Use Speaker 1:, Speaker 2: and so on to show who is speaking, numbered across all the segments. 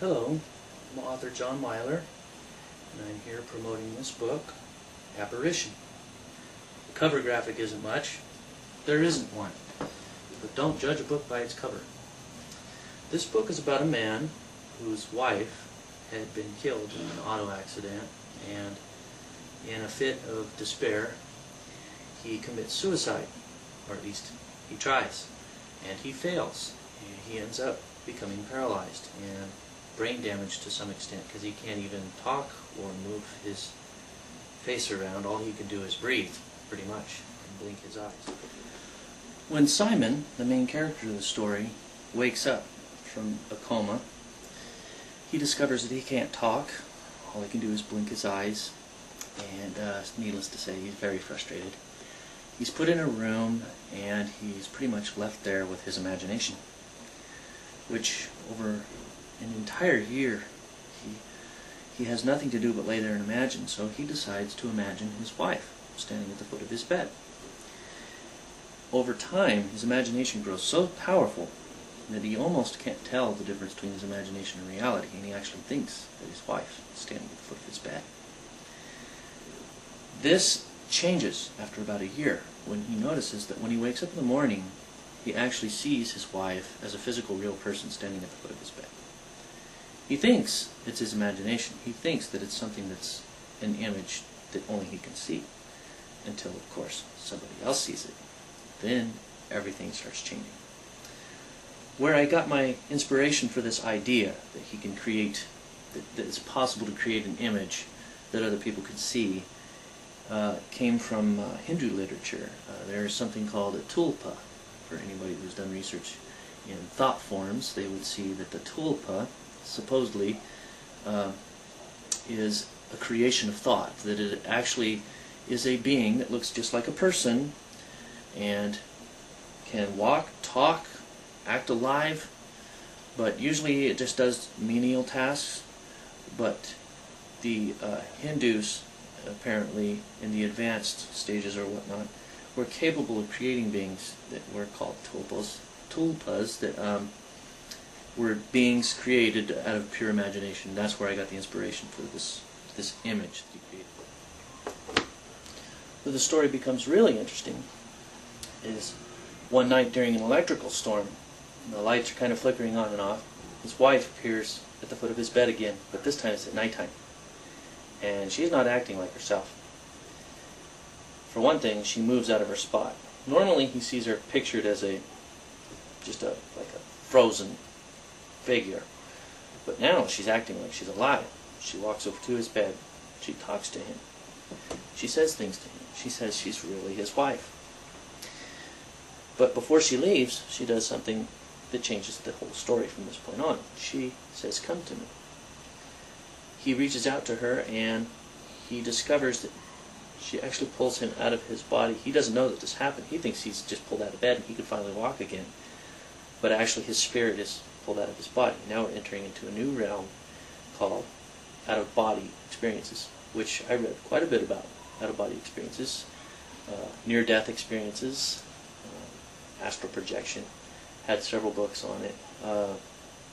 Speaker 1: Hello, I'm author John Myler, and I'm here promoting this book, Apparition. The cover graphic isn't much. There isn't one. But don't judge a book by its cover. This book is about a man whose wife had been killed in an auto accident, and in a fit of despair, he commits suicide, or at least he tries, and he fails. And he ends up becoming paralyzed and brain damage to some extent, because he can't even talk or move his face around. All he can do is breathe, pretty much, and blink his eyes. When Simon, the main character of the story, wakes up from a coma, he discovers that he can't talk. All he can do is blink his eyes, and needless to say, he's very frustrated. He's put in a room, and he's pretty much left there with his imagination, which over an entire year he has nothing to do but lay there and imagine. So he decides to imagine his wife standing at the foot of his bed. Over time, his imagination grows so powerful that he almost can't tell the difference between his imagination and reality, and he actually thinks that his wife is standing at the foot of his bed. This changes after about a year, when he notices that when he wakes up in the morning, he actually sees his wife as a physical, real person standing at the foot of his bed. He thinks it's his imagination. He thinks that it's something that's an image that only he can see, until, of course, somebody else sees it. Then everything starts changing. Where I got my inspiration for this idea that he can create, that it's possible to create an image that other people could see, came from Hindu literature. There's something called a tulpa. For anybody who's done research in thought forms, they would see that the tulpa supposedly is a creation of thought, that it actually is a being that looks just like a person and can walk, talk, act alive, but usually it just does menial tasks. But the Hindus, apparently in the advanced stages or whatnot, were capable of creating beings that were called tulpas, that were beings created out of pure imagination. That's where I got the inspiration for this image that he created. Where the story becomes really interesting is one night during an electrical storm. The lights are kind of flickering on and off. His wife appears at the foot of his bed again, but this time it's at nighttime. And she's not acting like herself. For one thing, she moves out of her spot. Normally he sees her pictured as like a frozen figure. But now she's acting like she's alive. She walks over to his bed. She talks to him. She says things to him. She says she's really his wife. But before she leaves, she does something that changes the whole story from this point on. She says, "Come to me." He reaches out to her, and he discovers that she actually pulls him out of his body. He doesn't know that this happened. He thinks he's just pulled out of bed and he could finally walk again. But actually his spirit is pulled out of his body. Now we're entering into a new realm called out-of-body experiences, which I read quite a bit about. Out-of-body experiences, near-death experiences, astral projection. Had several books on it.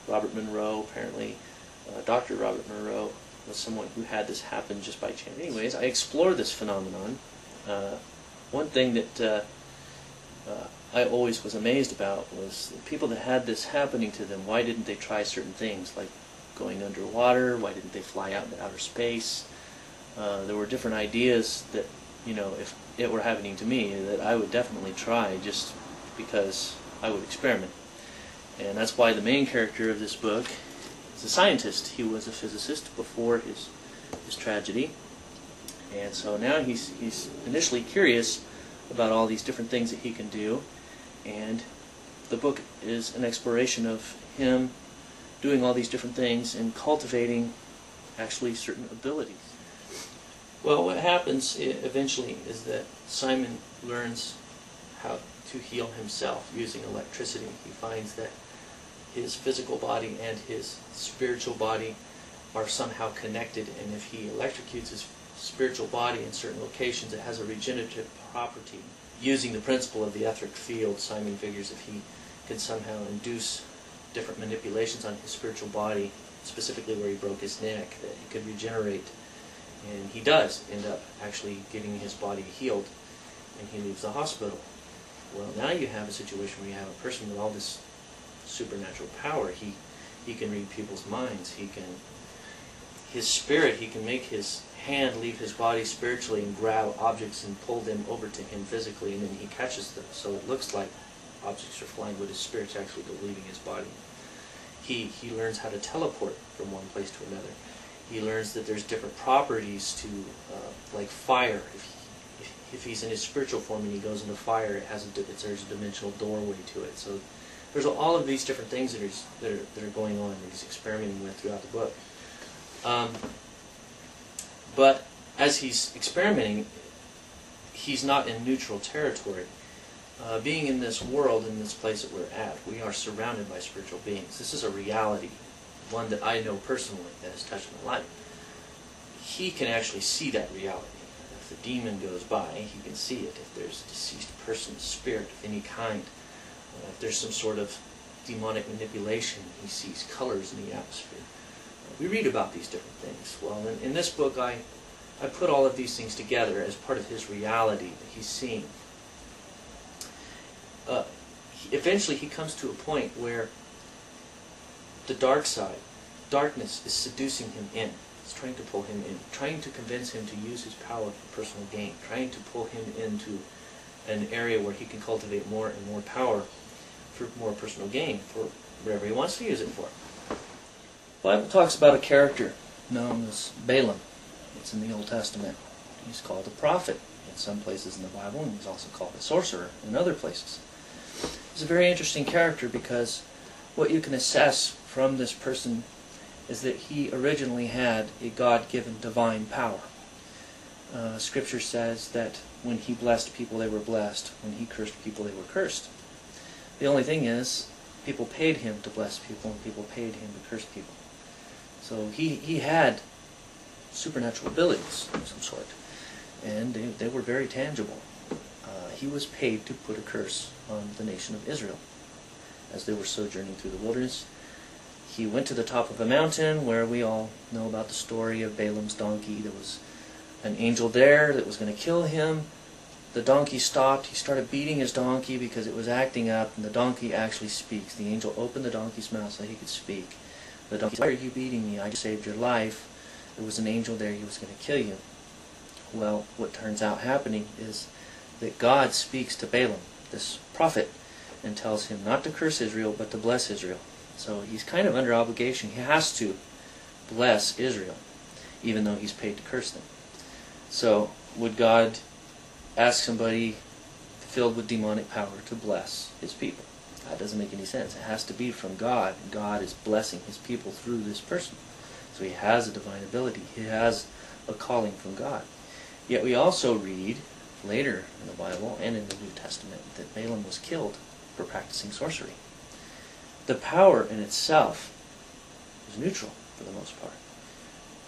Speaker 1: Robert Monroe, apparently, Dr. Robert Monroe, was someone who had this happen just by chance. Anyways, I explore this phenomenon. One thing that I always was amazed about was the people that had this happening to them. Why didn't they try certain things, like going underwater? Why didn't they fly out into outer space? There were different ideas that, if it were happening to me, that I would definitely try, just because I would experiment. And that's why the main character of this book is a scientist. He was a physicist before his tragedy, and so now he's initially curious about all these different things that he can do, and the book is an exploration of him doing all these different things and cultivating actually certain abilities. Well, what happens eventually is that Simon learns how to heal himself using electricity. He finds that his physical body and his spiritual body are somehow connected, and if he electrocutes his spiritual body in certain locations, it has a regenerative property. Using the principle of the etheric field, Simon figures if he can somehow induce different manipulations on his spiritual body, specifically where he broke his neck, that he could regenerate. And he does end up actually getting his body healed, and he leaves the hospital. Well, now you have a situation where you have a person with all this supernatural power. He can read people's minds. His spirit, he can make his hand leave his body spiritually and grab objects and pull them over to him physically, and then he catches them. So it looks like objects are flying, but his spirit's actually leaving his body. He learns how to teleport from one place to another. He learns that there's different properties to, like fire. If he's in his spiritual form and he goes into fire, there's a dimensional doorway to it. So there's all of these different things that are going on that he's experimenting with throughout the book. But as he's experimenting, he's not in neutral territory. Being in this world, in this place that we're at, we are surrounded by spiritual beings. This is a reality, one that I know personally that has touched my life. He can actually see that reality. If the demon goes by, he can see it. If there's a deceased person's spirit of any kind, if there's some sort of demonic manipulation, he sees colors in the atmosphere. We read about these different things. Well, in this book, I put all of these things together as part of his reality that he's seeing. Eventually, he comes to a point where the dark side, darkness, is seducing him in. It's trying to pull him in, trying to convince him to use his power for personal gain, trying to pull him into an area where he can cultivate more and more power for more personal gain, for whatever he wants to use it for. The Bible talks about a character known as Balaam. It's in the Old Testament. He's called a prophet in some places in the Bible, and he's also called a sorcerer in other places. He's a very interesting character because what you can assess from this person is that he originally had a God-given divine power. Scripture says that when he blessed people, they were blessed. When he cursed people, they were cursed. The only thing is, people paid him to bless people, and people paid him to curse people. So he had supernatural abilities of some sort, and they were very tangible. He was paid to put a curse on the nation of Israel as they were sojourning through the wilderness. He went to the top of a mountain where we all know about the story of Balaam's donkey. There was an angel there that was going to kill him. The donkey stopped. He started beating his donkey because it was acting up, and the donkey actually speaks. The angel opened the donkey's mouth so he could speak. The donkey said, "Why are you beating me? I just saved your life. There was an angel there. He was going to kill you." Well, what turns out happening is that God speaks to Balaam, this prophet, and tells him not to curse Israel, but to bless Israel. So he's kind of under obligation. He has to bless Israel, even though he's paid to curse them. So would God ask somebody filled with demonic power to bless his people? That doesn't make any sense. It has to be from God. God is blessing his people through this person. So he has a divine ability. He has a calling from God. Yet we also read later in the Bible and in the New Testament that Balaam was killed for practicing sorcery. The power in itself is neutral for the most part.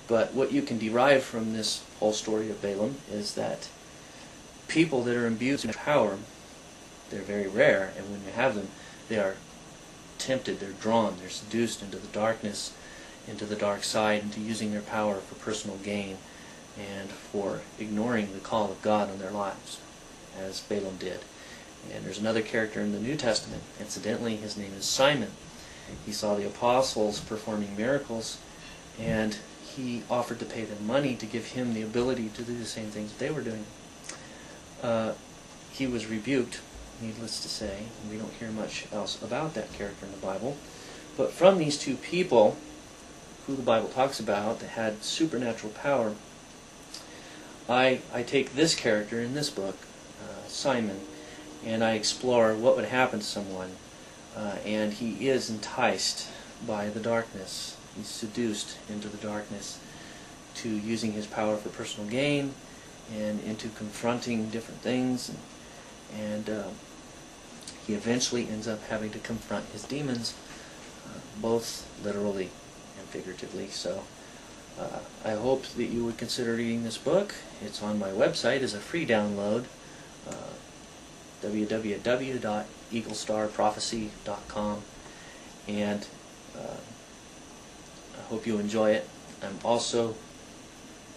Speaker 1: But what you can derive from this whole story of Balaam is that people that are imbued with power, they're very rare, and when you have them, they are tempted, they're drawn, they're seduced into the darkness, into the dark side, into using their power for personal gain and for ignoring the call of God on their lives, as Balaam did. And there's another character in the New Testament. Incidentally, his name is Simon. He saw the apostles performing miracles, and he offered to pay them money to give him the ability to do the same things that they were doing. He was rebuked, needless to say, and we don't hear much else about that character in the Bible. But from these two people, who the Bible talks about, that had supernatural power, I take this character in this book, Simon, and I explore what would happen to someone, and he is enticed by the darkness. He's seduced into the darkness to using his power for personal gain and into confronting different things, and he eventually ends up having to confront his demons, both literally and figuratively. So I hope that you would consider reading this book. It's on my website as a free download, www.eaglestarprophecy.com, and I hope you enjoy it. I'm also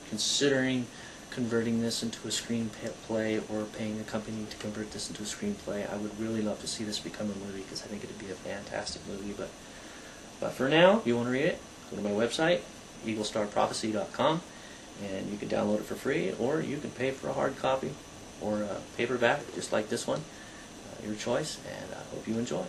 Speaker 1: considering converting this into a screenplay or paying a company to convert this into a screenplay. I would really love to see this become a movie because I think it would be a fantastic movie. But for now, if you want to read it, go to my website, eaglestarprophecy.com, and you can download it for free, or you can pay for a hard copy or a paperback, just like this one. Your choice, and I hope you enjoy.